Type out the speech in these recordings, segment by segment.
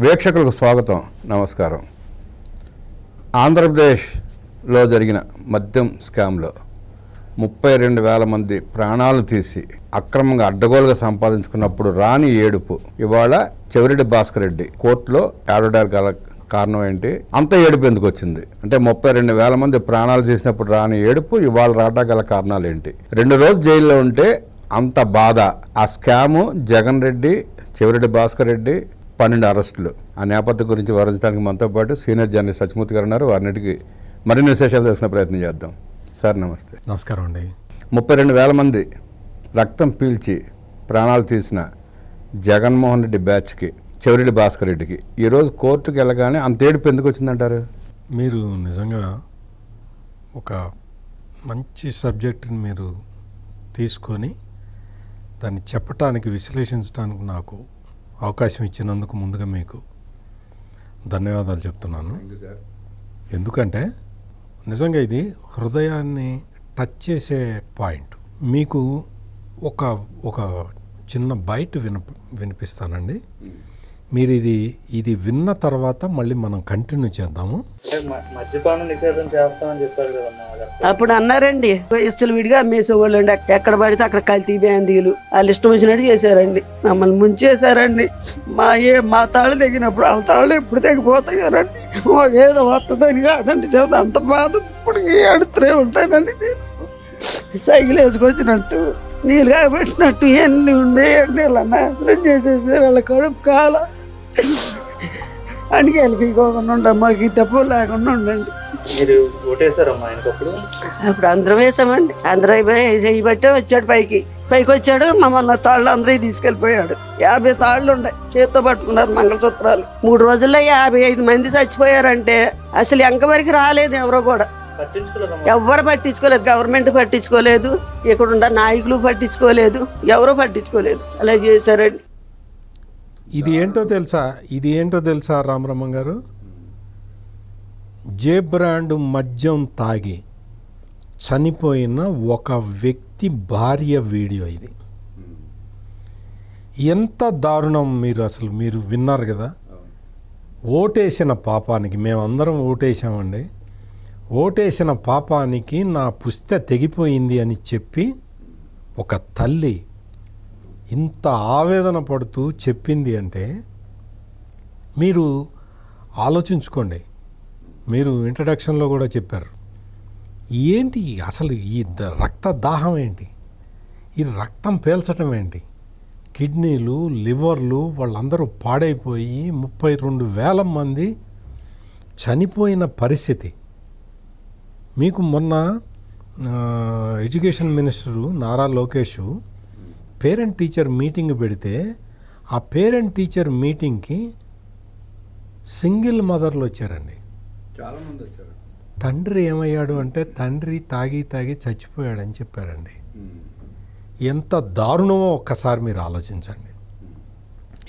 వీక్షకులకు స్వాగతం, నమస్కారం. ఆంధ్రప్రదేశ్లో జరిగిన మద్యం స్కామ్లో 32,000 మంది ప్రాణాలు తీసి అక్రమంగా అడ్డగోలుగా సంపాదించుకున్నప్పుడు రాని ఏడుపు ఇవాళ చెవిరెడ్డి భాస్కర్ రెడ్డి కోర్టులో ఏడవడానికి గల కారణం ఏంటి? అంత ఏడుపు ఎందుకు వచ్చింది అంటే 32,000 మంది ప్రాణాలు తీసినప్పుడు రాని ఏడుపు ఇవాళ రావడానికి గల కారణాలు ఏంటి? 2 రోజులు జైల్లో ఉంటే అంత బాధ. ఆ స్కాము జగన్ రెడ్డి, చెవిరెడ్డి భాస్కర్ రెడ్డి, 12 అరెస్టులు. ఆ నేపథ్యం గురించి వివరించడానికి మనతో పాటు సీనియర్ జర్నలిస్ట్ సత్యమూర్తి గారు ఉన్నారు. వారిన్నిటికి మరిన్ని విశేషాలు తెలిసిన ప్రయత్నం చేద్దాం. సార్ నమస్తే. నమస్కారం అండి. 32,000 మంది రక్తం పీల్చి ప్రాణాలు తీసిన జగన్మోహన్ రెడ్డి బ్యాచ్కి, చెవిరెడ్డి భాస్కర్ రెడ్డికి ఈరోజు కోర్టుకు వెళ్ళగానే అంత ఏడుపు ఎందుకు వచ్చిందంటారు? మీరు నిజంగా ఒక మంచి సబ్జెక్టుని మీరు తీసుకొని దాన్ని చెప్పటానికి, విశ్లేషించడానికి నాకు అవకాశం ఇచ్చినందుకు ముందుగా మీకు ధన్యవాదాలు చెప్తున్నాను. ఎందుకంటే నిజంగా ఇది హృదయాన్ని టచ్ చేసే పాయింట్. మీకు ఒక చిన్న బైట్ వినిపిస్తానండి. మీరు ఇది విన్న తర్వాత మళ్ళీ మనం కంటిన్యూ చేద్దాము. మద్యపానం నిషేధం చేస్తామని చెప్పారు కదమ్మా. అప్పుడు అన్నారండి, ఇస్తులు విడిగా అమ్మేసేవాళ్ళు అండి. ఎక్కడ పడితే అక్కడ కల్తీ బ్యాందీలు వాళ్ళు ఇష్టం వచ్చినట్టు చేశారండి. మమ్మల్ని ముంచేశారండి. మా తాళ్ళు తెగినప్పుడు వాళ్ళ తాళ్ళు ఎప్పుడు తెగిపోతాయారండి. ఏదో వస్తుందని కాదండి, చేత అంత బాధ ఇప్పుడు అడుతూనే ఉంటానండి. సైకిల్ వేసుకొచ్చినట్టు, నీళ్ళు కాబట్టినట్టు ఎన్ని ఉండేయండి. ఇలా నాశనం చేసేసి వాళ్ళ కడుపు కాల అందుకే వెళ్ళిపోకుండా మాకు ఈ తప్పు లేకుండా ఉండండి. మీరు ఓటేశారమ్మా ఆయనకప్పుడు? అప్పుడు అందరం వేసామండి. అందరూ చేయబట్టే వచ్చాడు పైకి వచ్చాడు. మమ్మల్ని తాళ్ళు అందరూ తీసుకెళ్ళిపోయాడు. 50 తాళ్ళు ఉన్నాయి, చేత్తో పట్టుకున్నారు మంగళసూత్రాలు. 3 రోజుల్లో 55 మంది చచ్చిపోయారంటే అసలు ఎంకవరకు రాలేదు ఎవరో కూడా. ఎవరు పట్టించుకోలేదు, గవర్నమెంట్ పట్టించుకోలేదు, ఇక్కడ ఉన్న నాయకులు పట్టించుకోలేదు, ఎవరో పట్టించుకోలేదు. అలా చేశారండి. ఇది ఏంటో తెలుసా రామరమ్మ గారు? జే బ్రాండ్ మద్యం తాగి చనిపోయిన ఒక వ్యక్తి భార్య వీడియో ఇది. ఎంత దారుణం! మీరు విన్నారు కదా. ఓటేసిన పాపానికి, మేమందరం ఓటేసామండి. ఓటేసిన పాపానికి నా పుస్తె తెగిపోయింది అని చెప్పి ఒక తల్లి ఇంత ఆవేదన పడుతూ చెప్పింది అంటే మీరు ఆలోచించుకోండి. మీరు ఇంట్రడక్షన్లో కూడా చెప్పారు, ఏంటి అసలు ఈ రక్త దాహం ఏంటి, ఈ రక్తం పీల్చడం ఏంటి, కిడ్నీలు, లివర్లు వాళ్ళందరూ పాడైపోయి 32,000 మంది చనిపోయిన పరిస్థితి. మీకు మొన్న education minister Nara Lokesh parent teacher meeting పెడితే ఆ పేరెంట్ టీచర్ మీటింగ్కి సింగిల్ మదర్లు వచ్చారండి. చాలామంది వచ్చారు. తండ్రి ఏమయ్యాడు అంటే తండ్రి తాగి చచ్చిపోయాడని చెప్పారండి. ఎంత దారుణమో ఒక్కసారి మీరు ఆలోచించండి.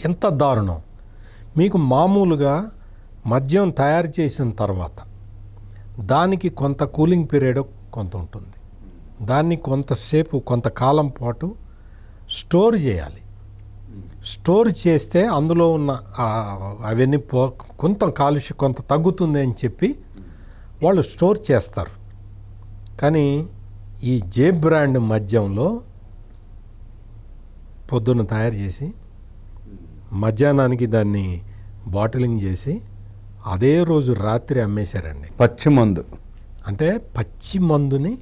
ఎంత దారుణం! మీకు మామూలుగా మద్యం తయారు చేసిన తర్వాత దానికి కొంత కూలింగ్ పీరియడ్ కొంత ఉంటుంది. దాన్ని కొంతకాలం పాటు స్టోర్ చేయాలి. స్టోర్ చేస్తే అందులో ఉన్న అవన్నీ కొంత కాలుష్యం కొంత తగ్గుతుంది అని చెప్పి వాళ్ళు స్టోర్ చేస్తారు. కానీ ఈ జే బ్రాండ్ మద్యంలో పొద్దున్న తయారు చేసి మధ్యాహ్నానికి దాన్ని బాటిలింగ్ చేసి అదే రోజు రాత్రి అమ్మేశారండి. పచ్చి మందు అంటే పచ్చి మందుని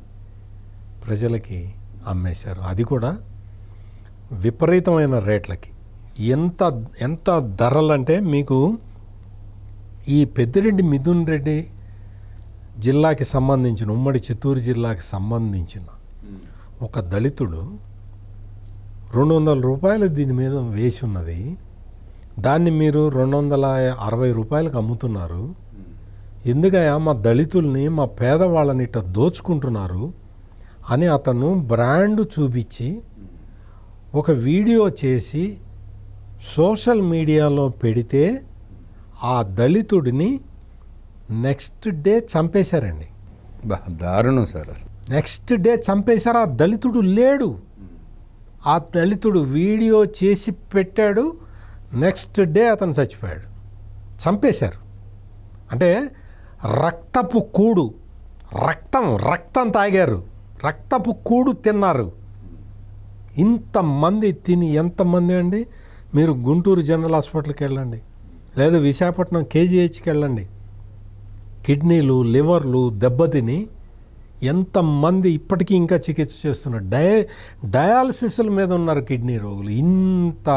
ప్రజలకి అమ్మేశారు. అది కూడా విపరీతమైన రేట్లకి. ఎంత ధరలంటే మీకు ఈ పెద్దిరెడ్డి మిథున్ రెడ్డి జిల్లాకి సంబంధించిన, ఉమ్మడి చిత్తూరు జిల్లాకి సంబంధించిన ఒక దళితుడు 200 రూపాయలు దీని మీద వేసి ఉన్నది. దాన్ని మీరు 260 రూపాయలకు అమ్ముతున్నారు. ఎందుకయ్యా మా దళితుల్ని, మా పేదవాళ్ళని ఇట్లా దోచుకుంటున్నారు అని అతను బ్రాండ్ చూపించి ఒక వీడియో చేసి సోషల్ మీడియాలో పెడితే ఆ దళితుడిని నెక్స్ట్ డే చంపేశారండి. దారుణం సార్. నెక్స్ట్ డే చంపేశారు. ఆ దళితుడు లేడు. ఆ దళితుడు వీడియో చేసి పెట్టాడు, నెక్స్ట్ డే అతను చచ్చిపోయాడు. చంపేశారు. అంటే రక్తపు కూడు, రక్తం తాగారు, రక్తపు కూడు తిన్నారు. ఇంతమంది తిని ఎంతమంది అండి? మీరు గుంటూరు జనరల్ హాస్పిటల్కి వెళ్ళండి, లేదా విశాఖపట్నం కేజీహెచ్కి వెళ్ళండి. కిడ్నీలు, లివర్లు దెబ్బతిని ఎంతమంది ఇప్పటికీ ఇంకా చికిత్స చేస్తున్నారు. డయాలసిస్ల మీద ఉన్నారు కిడ్నీ రోగులు. ఇంత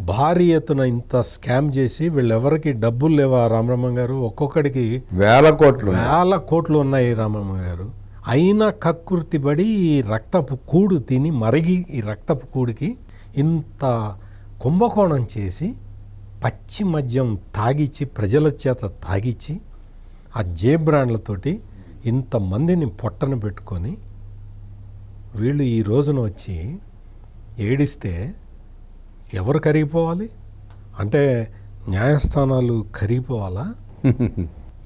భారీ ఎత్తున ఇంత స్కామ్ చేసి వీళ్ళెవరికి డబ్బులు లేవా రామరమ్మ గారు? ఒక్కొక్కడికి వేల కోట్లు ఉన్నాయి రామరమ్మ గారు. అయినా కక్కుర్తిబడి ఈ రక్తపు కూడు తిని మరిగి ఈ రక్తపు కూడికి ఇంత కుంభకోణం చేసి పచ్చి మద్యం తాగిచ్చి ప్రజల చేత తాగిచ్చి ఆ బ్రాండ్లతోటి ఇంతమందిని పొట్టన పెట్టుకొని వీళ్ళు ఈ రోజున వచ్చి ఏడిస్తే ఎవరు కరిగిపోవాలి? అంటే న్యాయస్థానాలు కరిగిపోవాలా?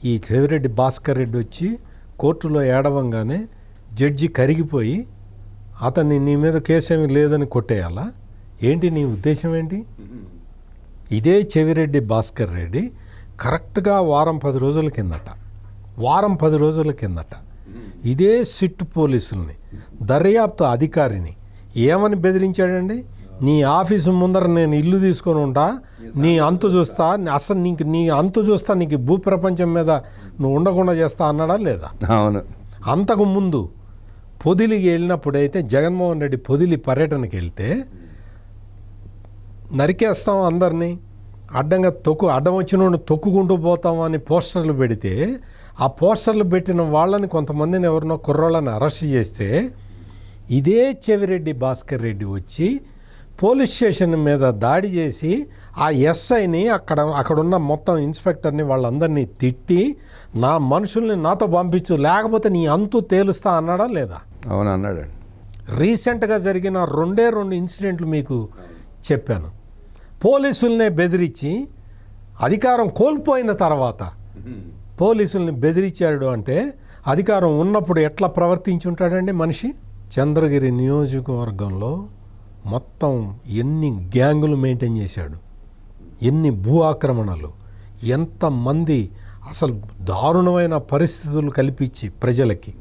ఈ చెవిరెడ్డి భాస్కర్ రెడ్డి వచ్చి కోర్టులో ఏడవంగానే జడ్జి కరిగిపోయి అతన్ని నీ మీద కేసేమీ లేదని కొట్టేయాలా? ఏంటి నీ ఉద్దేశం ఏంటి? ఇదే చెవిరెడ్డి భాస్కర్ రెడ్డి కరెక్ట్గా వారం 10 రోజుల కిందట ఇదే సిట్ పోలీసుల్ని, దర్యాప్తు అధికారిని ఏమని బెదిరించాడండి? నీ ఆఫీసు ముందర నేను ఇల్లు తీసుకొని ఉంటా, నీ అంతు చూస్తా, అసలు నీ అంతు చూస్తా, నీకు భూప్రపంచం మీద నువ్వు ఉండకుండా చేస్తా అన్నాడా లేదా? అవును. అంతకు ముందు పొదిలికి వెళ్ళినప్పుడైతే జగన్మోహన్ రెడ్డి పొదిలి పర్యటనకి వెళ్తే నరికేస్తాం అందరినీ, అడ్డం వచ్చిన తొక్కుకుంటూ పోతాం అని పోస్టర్లు పెడితే ఆ పోస్టర్లు పెట్టిన వాళ్ళని కొంతమందిని ఎవరినో కుర్రోళ్ళని అరెస్ట్ చేస్తే ఇదే చెవిరెడ్డి భాస్కర్ రెడ్డి వచ్చి పోలీస్ స్టేషన్ మీద దాడి చేసి ఆ ఎస్ఐని అక్కడున్న మొత్తం ఇన్స్పెక్టర్ని వాళ్ళందరినీ తిట్టి నా మనుషుల్ని నాతో పంపించు లేకపోతే నీ అంతు తేలుస్తా అన్నాడా లేదా? అవును అన్నాడు. రీసెంట్గా జరిగిన 2 ఇన్సిడెంట్లు మీకు చెప్పాను. పోలీసులనే బెదిరించి అధికారం కోల్పోయిన తర్వాత పోలీసుల్ని బెదిరించాడు అంటే అధికారం ఉన్నప్పుడు ఎట్లా ప్రవర్తించుంటాడండి మనిషి? చంద్రగిరి నియోజకవర్గంలో మొత్తం ఎన్ని గ్యాంగులు మెయింటైన్ చేశాడు, ఎన్ని భూ ఆక్రమణలు, ఎంతమంది అసలు దారుణమైన పరిస్థితులు కల్పించి ప్రజలకి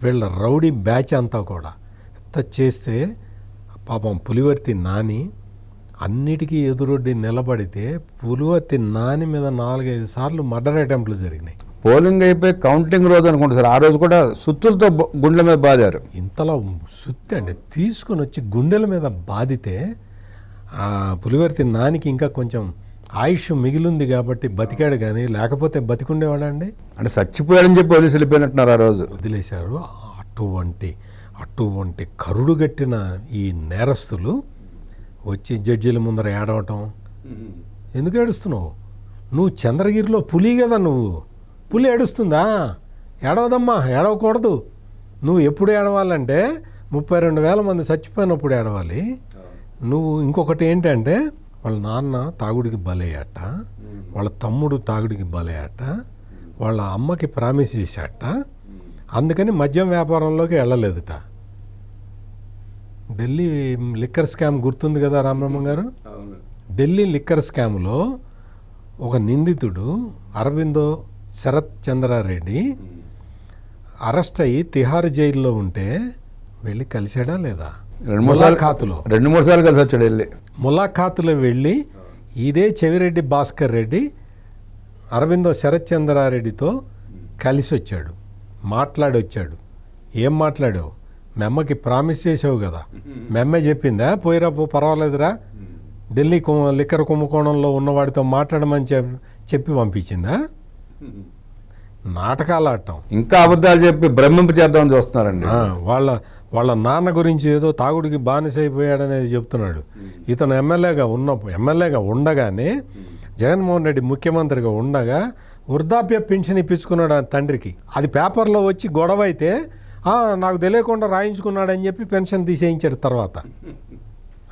వీళ్ళ రౌడీ బ్యాచ్ అంతా కూడా ఎంత చేస్తే పాపం పులివర్తి నాని అన్నిటికీ ఎదురొడ్డి నిలబడితే పులివర్తి నాని మీద 4-5 సార్లు మర్డర్ అటెంప్ట్లు జరిగినాయి. పోలింగ్ అయిపోయి కౌంటింగ్ రోజు అనుకుంటా సార్, ఆ రోజు కూడా సుత్తులతో గుండెల మీద బాదారు. ఇంతలో సుత్తి అండి తీసుకుని వచ్చి గుండెల మీద బాదితే ఆ పులివర్తి నానికి ఇంకా కొంచెం ఆయుష్ మిగిలింది కాబట్టి బతికాడు, కానీ లేకపోతే బతికుండేవాడండి. అంటే చచ్చిపోయాడని చెప్పి పోలీసులు వెళ్ళిపోయినట్టున్నారు. ఆ రోజు వదిలేశారు. అటువంటి కరుడుగట్టిన ఈ నేరస్తులు వచ్చి జడ్జీల ముందర ఏడవటం. ఎందుకు ఏడుస్తున్నావు? నువ్వు చంద్రగిరిలో పులి కదా, నువ్వు పులి ఏడుస్తుందా? ఏడవదమ్మా, ఏడవకూడదు. నువ్వు ఎప్పుడు ఏడవాలంటే 32,000 మంది చచ్చిపోయినప్పుడు ఏడవాలి. నువ్వు ఇంకొకటి ఏంటంటే వాళ్ళ నాన్న తాగుడికి బలయ్యాట, వాళ్ళ తమ్ముడు తాగుడికి బలయ్యాట, వాళ్ళ అమ్మకి ప్రామిస్ చేశాట, అందుకని మద్యం వ్యాపారంలోకి వెళ్ళలేదుట. ఢిల్లీ లిక్కర్ స్కామ్ గుర్తుంది కదా రామరమ్మ గారు? ఢిల్లీ లిక్కర్ స్కామ్లో ఒక నిందితుడు అరవిందో శరత్ చంద్రారెడ్డి అరెస్ట్ అయ్యి తిహార్ జైల్లో ఉంటే వెళ్ళి కలిశాడా లేదా? 2-3 సార్లు కలిసి వచ్చాడు. వెళ్ళి ములాఖాతులో వెళ్ళి ఇదే చెవిరెడ్డి భాస్కర్ రెడ్డి అరవిందో శరత్ చంద్రారెడ్డితో కలిసి వచ్చాడు, మాట్లాడి వచ్చాడు. ఏం మాట్లాడావు? మెమ్మకి ప్రామిస్ చేసావు కదా, మెమ్మే చెప్పిందా పోయిరా పో పర్వాలేదురా ఢిల్లీ లిక్కర్ కుంభకోణంలో ఉన్నవాడితో మాట్లాడమని చెప్పి పంపించిందా? నాటకాలు ఆడటం, ఇంకా అబద్ధాలు చెప్పి బ్రహ్మింపు చేద్దామని చూస్తున్నారండి. వాళ్ళ నాన్న గురించి ఏదో తాగుడికి బానిసైపోయాడనేది చెప్తున్నాడు. ఇతను ఎమ్మెల్యేగా ఉండగానే జగన్మోహన్ రెడ్డి ముఖ్యమంత్రిగా ఉండగా వృద్ధాప్య పెన్షన్ ఇప్పించుకున్నాడు ఆ తండ్రికి. అది పేపర్లో వచ్చి గొడవ అయితే నాకు తెలియకుండా రాయించుకున్నాడని చెప్పి పెన్షన్ తీసేయించాడు తర్వాత.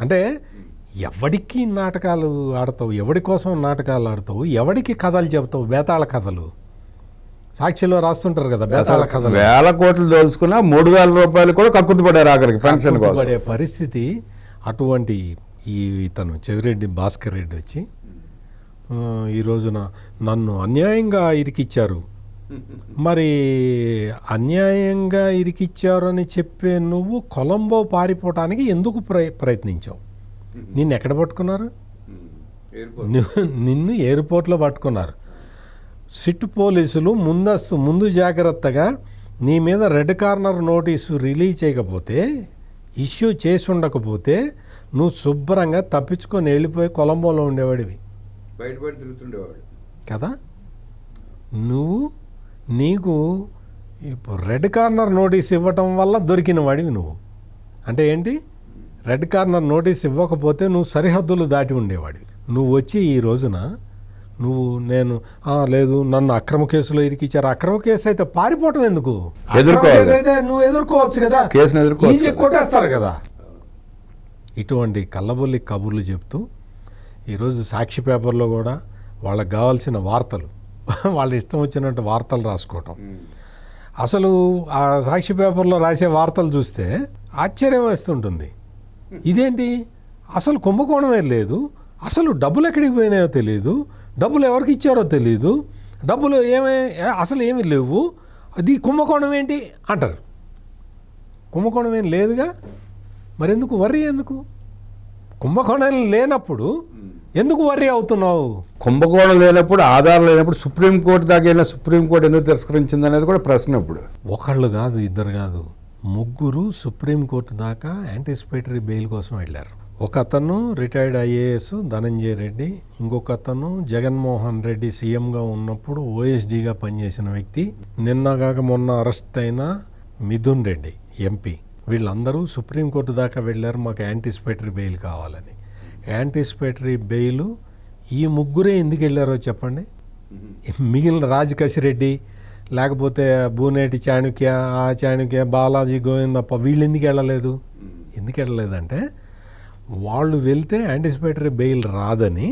అంటే ఎవడికి నాటకాలు ఆడతావు, ఎవడి కోసం నాటకాలు ఆడతావు, ఎవడికి కథలు చెబుతావు? బేతాళ కథలు సాక్షిలో రాస్తుంటారు కదా బేతాళ కథలు. 1,000 కోట్లు దోచుకున్నా 3,000 రూపాయలు కూడా కక్కుర్తి పడారు ఆఖరికి పెన్షన్ పడే పరిస్థితి. అటువంటి ఇతను చెవిరెడ్డి భాస్కర్ రెడ్డి వచ్చి ఈ రోజున నన్ను అన్యాయంగా ఇరికిచ్చారు. మరి అన్యాయంగా ఇరికిచ్చారు అని చెప్పే నువ్వు కొలంబో పారిపోవటానికి ఎందుకు ప్రయత్నించావు? నిన్ను ఎక్కడ పట్టుకున్నారు? నిన్ను ఎయిర్పోర్ట్లో పట్టుకున్నారు. సిట్ పోలీసులు ముందు జాగ్రత్తగా నీ మీద రెడ్ కార్నర్ నోటీసు రిలీజ్ చేయకపోతే, ఇష్యూ చేసి ఉండకపోతే నువ్వు శుభ్రంగా తప్పించుకొని వెళ్ళిపోయి కొలంబోలో ఉండేవాడివి బయట తిరుగుతుండేవాడు కదా. నీకు ఇప్పుడు రెడ్ కార్నర్ నోటీస్ ఇవ్వటం వల్ల దొరికిన వాడివి నువ్వు. అంటే ఏంటి? రెడ్ కార్నర్ నోటీస్ ఇవ్వకపోతే నువ్వు సరిహద్దులు దాటి ఉండేవాడివి. నువ్వు వచ్చి ఈ రోజున లేదు నన్ను అక్రమ కేసులో ఇరికిచ్చారు. అక్రమ కేసు అయితే పారిపోవటం ఎందుకు? అయితే నువ్వు ఎదుర్కోవచ్చు కదా, ఈజీ కొట్టేస్తారు కదా. ఇటువంటి కల్లబొల్లి కబుర్లు చెప్తూ ఈరోజు సాక్షి పేపర్లో కూడా వాళ్ళకి కావాల్సిన వార్తలు వాళ్ళ ఇష్టం వచ్చినట్టు వార్తలు రాసుకోవటం. అసలు ఆ సాక్షి పేపర్లో రాసే వార్తలు చూస్తే ఆశ్చర్యం వేస్తుంటుంది. ఇదేంటి, అసలు కుంభకోణమే లేదు, అసలు డబ్బులు ఎక్కడికి పోయినాయో తెలియదు, డబ్బులు ఎవరికి ఇచ్చారో తెలియదు, డబ్బులు అసలు ఏమీ లేవు, అది కుంభకోణం ఏంటి అంటారు. కుంభకోణం ఏం లేదుగా, మరెందుకు వర్రీ? ఎందుకు కుంభకోణం లేనప్పుడు ఎందుకు వర్రీ అవుతున్నావు? కుంభకోణం లేనప్పుడు, ఆధారం లేనప్పుడు సుప్రీంకోర్టు దాకా వెళ్ళిన సుప్రీంకోర్టు ఎందుకు తిరస్కరించింది అనేది కూడా ప్రశ్న. ఇప్పుడు ఒకళ్ళు కాదు, ఇద్దరు కాదు, ముగ్గురు సుప్రీంకోర్టు దాకా యాంటిసిపేటరీ బెయిల్ కోసం వెళ్ళారు. ఒక అతను రిటైర్డ్ ఐఏఎస్ ధనంజయ రెడ్డి, ఇంకొక అతను జగన్మోహన్ రెడ్డి సీఎంగా ఉన్నప్పుడు ఓఎస్డీగా పనిచేసిన వ్యక్తి, నిన్నగాక మొన్న అరెస్ట్ అయిన మిథున్ రెడ్డి ఎంపీ. వీళ్ళందరూ సుప్రీంకోర్టు దాకా వెళ్ళారు, మాకు యాంటిసిపేటరీ బెయిల్ కావాలని. యాంటిసిపేటరీ బెయిల్ ఈ ముగ్గురే ఎందుకు వెళ్ళారో చెప్పండి. మిగిలిన రాజకసిరెడ్డి, లేకపోతే బూనేటి చాణుక్య, బాలాజీ గోవిందప్ప వీళ్ళు ఎందుకు వెళ్ళలేదు? ఎందుకు వెళ్ళలేదంటే వాళ్ళు వెళ్తే యాంటిసిపేటరీ బెయిల్ రాదని,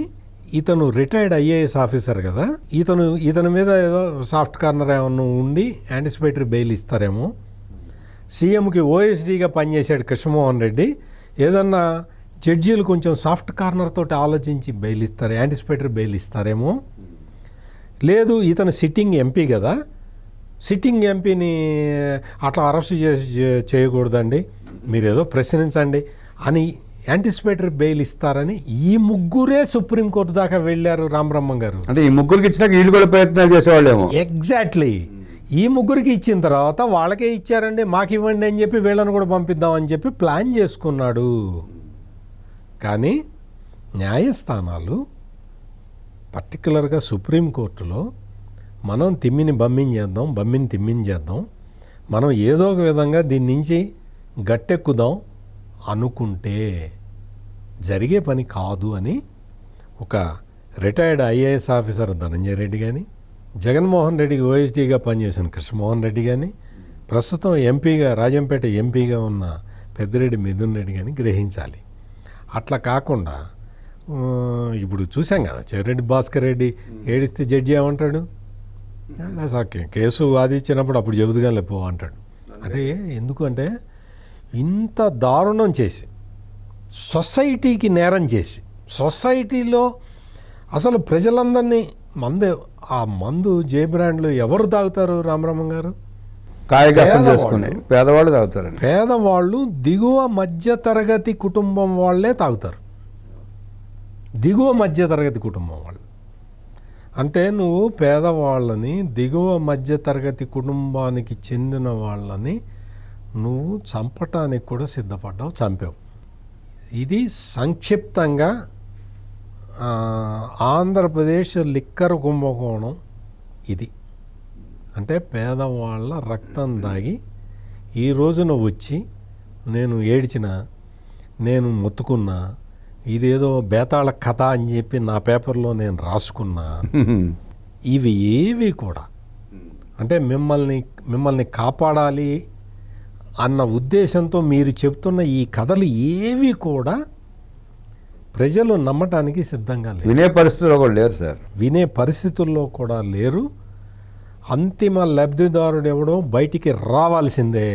ఇతను రిటైర్డ్ ఐఏఎస్ ఆఫీసర్ కదా, ఇతని మీద ఏదో సాఫ్ట్ కార్నర్ ఏమన్నా ఉండి యాంటిసిపేటరీ బెయిల్ ఇస్తారేమో. సీఎంకి ఓఎస్డీగా పనిచేశాడు కృష్ణమోహన్ రెడ్డి, ఏదన్నా జడ్జీలు కొంచెం సాఫ్ట్ కార్నర్ తోటి ఆలోచించి బెయిల్ ఇస్తారు, యాంటిసిపేటరీ బెయిల్ ఇస్తారేమో. లేదు, ఇతను సిట్టింగ్ ఎంపీ కదా, సిట్టింగ్ ఎంపీని అట్లా అరెస్ట్ చేయకూడదండి, మీరు ఏదో ప్రశ్నించండి అని యాంటిసిపేటరీ బెయిల్ ఇస్తారని ఈ ముగ్గురే సుప్రీంకోర్టు దాకా వెళ్ళారు. రామబ్రహ్మం గారు అంటే ఈ ముగ్గురికి ఇచ్చినాక వీళ్ళు కూడా ప్రయత్నాలు చేసేవాళ్ళేమో. ఎగ్జాక్ట్లీ. ఈ ముగ్గురికి ఇచ్చిన తర్వాత వాళ్ళకే ఇచ్చారండి, మాకు ఇవ్వండి అని చెప్పి వీళ్ళని కూడా పంపిద్దామని చెప్పి ప్లాన్ చేసుకున్నాడు. కానీ న్యాయస్థానాలు, పర్టికులర్గా సుప్రీంకోర్టులో మనం తిమ్మిని తిమ్మించేద్దాం, మనం ఏదో ఒక విధంగా దీని నుంచి గట్టెక్కుదాం అనుకుంటే జరిగే పని కాదు అని ఒక retired IAS officer Dhananjaya Reddy కానీ, జగన్మోహన్ రెడ్డికి ఓఎస్డీగా పనిచేసిన కృష్ణమోహన్ రెడ్డి కానీ, ప్రస్తుతం ఎంపీగా రాజంపేట ఎంపీగా ఉన్న పెద్దిరెడ్డి మిథున్ రెడ్డి కానీ గ్రహించాలి. అట్లా కాకుండా ఇప్పుడు చూసాం కదా, చెవిరెడ్డి భాస్కర్ రెడ్డి ఏడిస్తే జడ్జి ఏమంటాడు, కేసు వాదించినప్పుడు అప్పుడు చెబుతుగా లేపో అంటాడు. అంటే ఎందుకంటే ఇంత దారుణం చేసి, సొసైటీకి నేరం చేసి, సొసైటీలో అసలు ప్రజలందరినీ ఆ మందు జే బ్రాండ్లు ఎవరు తాగుతారు? రామబ్రహ్మం గారు, కాయకష్టం చేసుకుని పేదవాళ్ళు తాగుతారండి. పేదవాళ్ళు, దిగువ మధ్య తరగతి కుటుంబం వాళ్ళే తాగుతారు. దిగువ మధ్య తరగతి కుటుంబం వాళ్ళు అంటే నువ్వు పేదవాళ్ళని, దిగువ మధ్య తరగతి కుటుంబానికి చెందిన వాళ్ళని నువ్వు చంపటానికి కూడా సిద్ధపడ్డావు, చంపావు. ఇది సంక్షిప్తంగా ఆంధ్రప్రదేశ్ లిక్కర్ కుంభకోణం ఇది. అంటే పేదవాళ్ళ రక్తం దాగి ఈ రోజున వచ్చి నేను ఏడ్చినా, నేను మొత్తుకున్నా, ఇదేదో బేతాళ కథ అని చెప్పి నా పేపర్లో నేను రాసుకున్నా, ఇవి ఏవి కూడా అంటే మిమ్మల్ని కాపాడాలి అన్న ఉద్దేశంతో మీరు చెప్తున్న ఈ కథలు ఏవి కూడా ప్రజలు నమ్మటానికి సిద్ధంగా లేరు. వినే పరిస్థితుల్లో కూడా లేరు సార్. వినే పరిస్థితుల్లో కూడా లేరు. అంతిమ లబ్ధిదారుడు ఎవడో బయటికి రావాల్సిందే.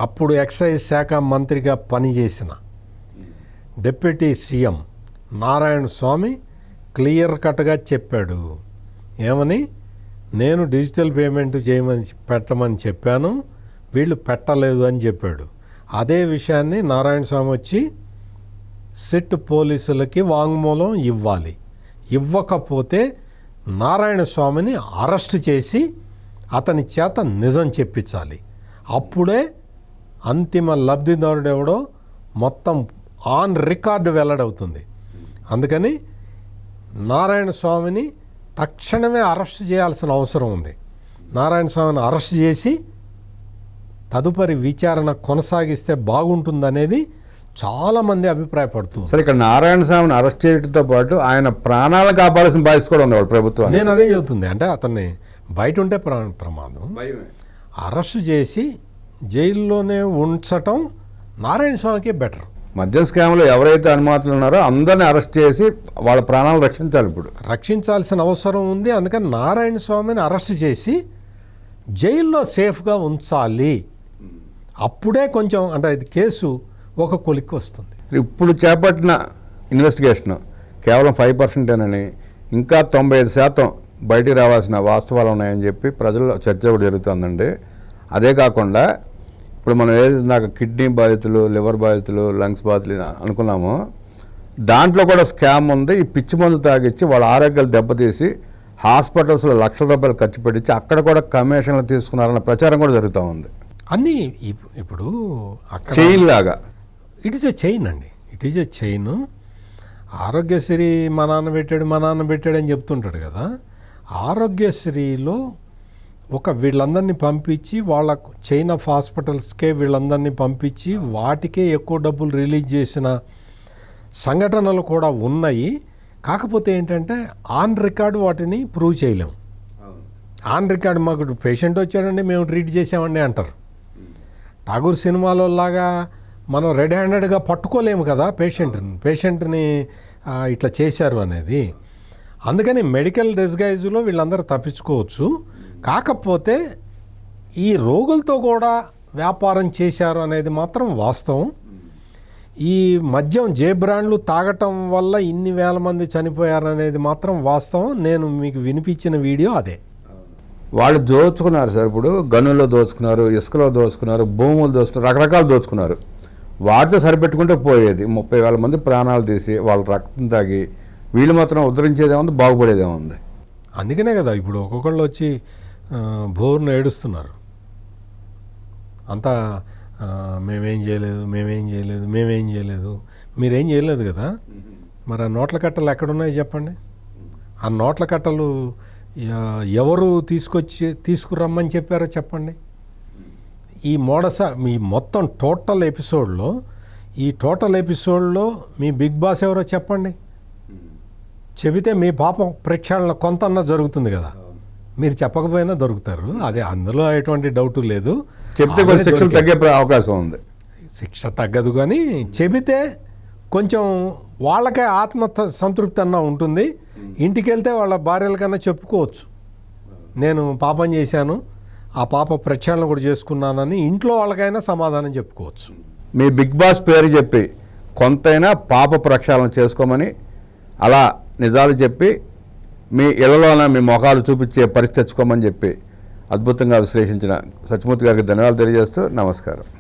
అప్పుడు ఎక్సైజ్ శాఖ మంత్రిగా పనిచేసిన డిప్యూటీ సీఎం నారాయణ స్వామి క్లియర్ కట్గా చెప్పాడు. ఏమని? నేను డిజిటల్ పేమెంట్ పెట్టమని చెప్పాను, వీళ్ళు పెట్టలేదు అని చెప్పాడు. అదే విషయాన్ని నారాయణ స్వామి వచ్చి సిట్ పోలీసులకి వాంగ్మూలం ఇవ్వాలి. ఇవ్వకపోతే నారాయణ స్వామిని అరెస్ట్ చేసి అతని చేత నిజం చెప్పించాలి. అప్పుడే అంతిమ లబ్ధిదారుడు ఎవడో మొత్తం ఆన్ రికార్డు వెల్లడవుతుంది. అందుకని నారాయణ స్వామిని తక్షణమే అరెస్ట్ చేయాల్సిన అవసరం ఉంది. నారాయణ స్వామిని అరెస్ట్ చేసి తదుపరి విచారణ కొనసాగిస్తే బాగుంటుందనేది చాలామంది అభిప్రాయపడుతుంది. సరే, ఇక్కడ నారాయణ స్వామిని అరెస్ట్ చేయడంతో పాటు ఆయన ప్రాణాలను కాపాడాల్సిన బాధ్యత కూడా ఉంది ప్రభుత్వం. నేను అదే చెబుతుంది. అంటే అతన్ని బయట ఉంటే ప్రమాదం, అరెస్ట్ చేసి జైల్లోనే ఉంచటం నారాయణ స్వామికే బెటర్. మద్యం స్కామ్లో ఎవరైతే అనుమాతులు ఉన్నారో అందరిని అరెస్ట్ చేసి వాళ్ళ ప్రాణాలు రక్షించాలి. ఇప్పుడు రక్షించాల్సిన అవసరం ఉంది. అందుకని నారాయణ స్వామిని అరెస్ట్ చేసి జైల్లో సేఫ్గా ఉంచాలి. అప్పుడే కొంచెం అంటే ఇది కేసు ఒక కొలిక్కి వస్తుంది. ఇప్పుడు చేపట్టిన ఇన్వెస్టిగేషన్ కేవలం 5%ఏనని, ఇంకా 95% బయటికి రావాల్సిన వాస్తవాలు ఉన్నాయని చెప్పి ప్రజల్లో చర్చ కూడా జరుగుతుందండి. అదే కాకుండా ఇప్పుడు మనం ఏదైనా కిడ్నీ బాధితులు, లివర్ బాధితులు, లంగ్స్ బాధితులు అనుకున్నామో దాంట్లో కూడా స్కామ్ ఉంది. ఈ పిచ్చి మందు తాగిచ్చి వాళ్ళ ఆరోగ్యాలు దెబ్బతీసి హాస్పిటల్స్లో లక్షల రూపాయలు ఖర్చు పెట్టించి అక్కడ కూడా కమిషన్లు తీసుకున్నారన్న ప్రచారం కూడా జరుగుతూ ఉంది. అన్నీ ఇప్పుడు చైన్ లాగా ఇట్ ఈజ్ ఎ చైన్ అండి. It is a chain. Aarogyasri మా నాన్న పెట్టాడు అని చెప్తుంటాడు కదా. ఆరోగ్యశ్రీలో వీళ్ళందరినీ పంపించి వాళ్ళ చైన్ ఆఫ్ హాస్పిటల్స్కే వీళ్ళందరినీ పంపించి వాటికే ఎక్కువ డబ్బులు రిలీజ్ చేసిన సంఘటనలు కూడా ఉన్నాయి. కాకపోతే ఏంటంటే ఆన్ రికార్డు వాటిని ప్రూవ్ చేయలేము. ఆన్ రికార్డు మాకు పేషెంట్ వచ్చాడండి మేము ట్రీట్ చేసామండి అంటారు. ఠాగూర్ సినిమాలో లాగా మనం రెడ్ హ్యాండెడ్గా పట్టుకోలేము కదా పేషెంట్ని ఇట్లా చేశారు అనేది. అందుకని మెడికల్ డిస్గైజ్లో వీళ్ళందరూ తప్పించుకోవచ్చు. కాకపోతే ఈ రోగులతో కూడా వ్యాపారం చేశారు అనేది మాత్రం వాస్తవం. ఈ మద్యం బ్రాండ్లు తాగటం వల్ల ఇన్ని వేల మంది చనిపోయారు అనేది మాత్రం వాస్తవం. నేను మీకు వినిపించిన వీడియో అదే. వాళ్ళు దోచుకున్నారు సార్. ఇప్పుడు గనుల్లో దోచుకున్నారు, ఇసుకలో దోచుకున్నారు, భూములు దోచుకున్నారు, రకరకాలు దోచుకున్నారు. వాటితో సరిపెట్టుకుంటే పోయేది. 30,000 మంది ప్రాణాలు తీసి వాళ్ళ రక్తం తాగి వీళ్ళు మాత్రం ఉద్ధరించేదేముంది, బాగుపడేదేముంది. అందుకనే కదా ఇప్పుడు ఒక్కొక్కళ్ళు వచ్చి బోర్ను ఏడుస్తున్నారు. అంతా మేమేం చేయలేదు మీరేం చేయలేదు కదా. మరి ఆ నోట్ల కట్టలు ఎక్కడున్నాయి చెప్పండి. ఆ నోట్ల కట్టలు ఎవరు తీసుకురమ్మని చెప్పారో చెప్పండి. మీ మొత్తం టోటల్ ఎపిసోడ్లో మీ బిగ్ బాస్ ఎవరో చెప్పండి. చెబితే మీ పాపం ప్రక్షాళన కొంతన్నా జరుగుతుంది కదా. మీరు చెప్పకపోయినా దొరుకుతారు. అదే అందులో ఎటువంటి డౌట్ లేదు. చెప్తే కొంచెం శిక్షలు తగ్గే అవకాశం ఉంది. శిక్ష తగ్గదు కానీ చెబితే కొంచెం వాళ్ళకే ఆత్మ సంతృప్తి అన్నా ఉంటుంది. ఇంటికి వెళ్తే వాళ్ళ భార్యలకన్నా చెప్పుకోవచ్చు, నేను పాపం చేశాను, ఆ పాప ప్రక్షాళన కూడా చేసుకున్నానని ఇంట్లో వాళ్ళకైనా సమాధానం చెప్పుకోవచ్చు. మీ బిగ్ బాస్ పేరు చెప్పి కొంతైనా పాప ప్రక్షాళన చేసుకోమని, అలా నిజాలు చెప్పి మీ ఇళ్లలోన మీ మొఖాలు చూపించే పరిస్థితి తెచ్చుకోమని చెప్పి అద్భుతంగా విశ్లేషించిన సత్యమూర్తి గారికి ధన్యవాదాలు తెలియజేస్తూ నమస్కారం.